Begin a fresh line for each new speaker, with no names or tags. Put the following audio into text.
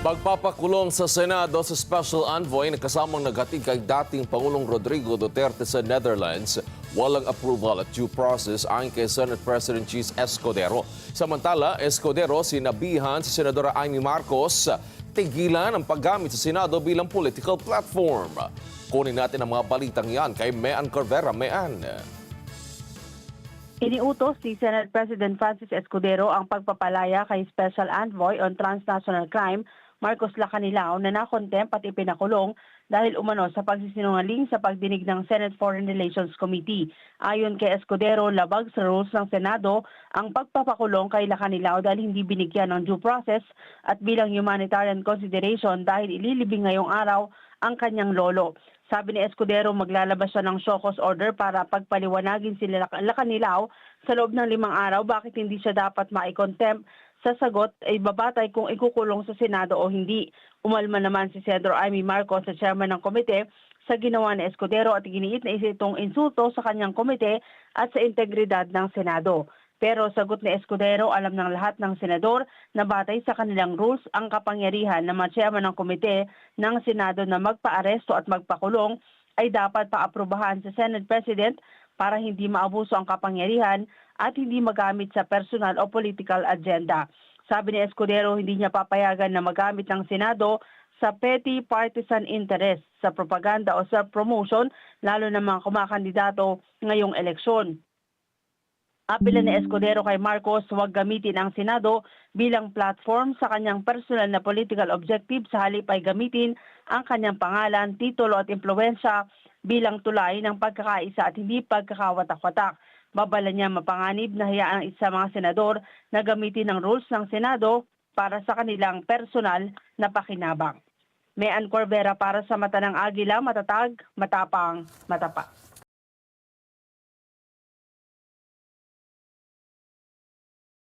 Pagpapakulong sa Senado sa Special Envoy na kasamang naghatid kay dating Pangulong Rodrigo Duterte sa Netherlands, walang approval at due process ayon kay Senate President Cheese Escudero. Samantala, Escudero sinabihan si Senadora Amy Marcos tigilan ang paggamit sa Senado bilang political platform. Kunin natin ang mga balitang yan kay Mean Corvera. Mean.
Iniutos si Senate President Francis Escudero ang pagpapalaya kay Special Envoy on Transnational Crime Marcos Lacanilao na nakontempt at ipinakulong dahil umano sa pagsisinungaling sa pagdinig ng Senate Foreign Relations Committee. Ayon kay Escudero, labag sa rules ng Senado ang pagpapakulong kay Lacanilao dahil hindi binigyan ng due process at bilang humanitarian consideration dahil ililibing ngayong araw ang kanyang lolo. Sabi ni Escudero, maglalabas siya ng show cause order para pagpaliwanagin si Lacanilao sa loob ng 5 araw bakit hindi siya dapat ma-contempt. Sa sagot ay babatay kung ikukulong sa Senado o hindi. Umalma naman si Senador Amy Marcos, sa chairman ng komite, sa ginawa ni Escudero at giniit na itong insulto sa kanyang komite at sa integridad ng Senado. Pero sagot ni Escudero, alam ng lahat ng senador na batay sa kanilang rules ang kapangyarihan ng mga chairman ng komite ng Senado na magpa-aresto at magpakulong ay dapat paaprubahan sa Senate President para hindi maabuso ang kapangyarihan at hindi magamit sa personal o political agenda. Sabi ni Escudero, hindi niya papayagan na magamit ng Senado sa petty partisan interest, sa propaganda o sa promotion, lalo na mga kumakandidato ngayong eleksyon. Apela ni Escudero kay Marcos, huwag gamitin ang Senado bilang platform sa kanyang personal na political objective, sa halip ay gamitin ang kanyang pangalan, titulo at impluwensya bilang tulay ng pagkakaisa at hindi pagkakawatak-watak. Babala niya mapanganib na hayaan ang isa mga senador na gamitin ang rules ng Senado para sa kanilang personal na pakinabang. Mean Corvera para sa Mata ng Agila, matatag, matapang, matapat.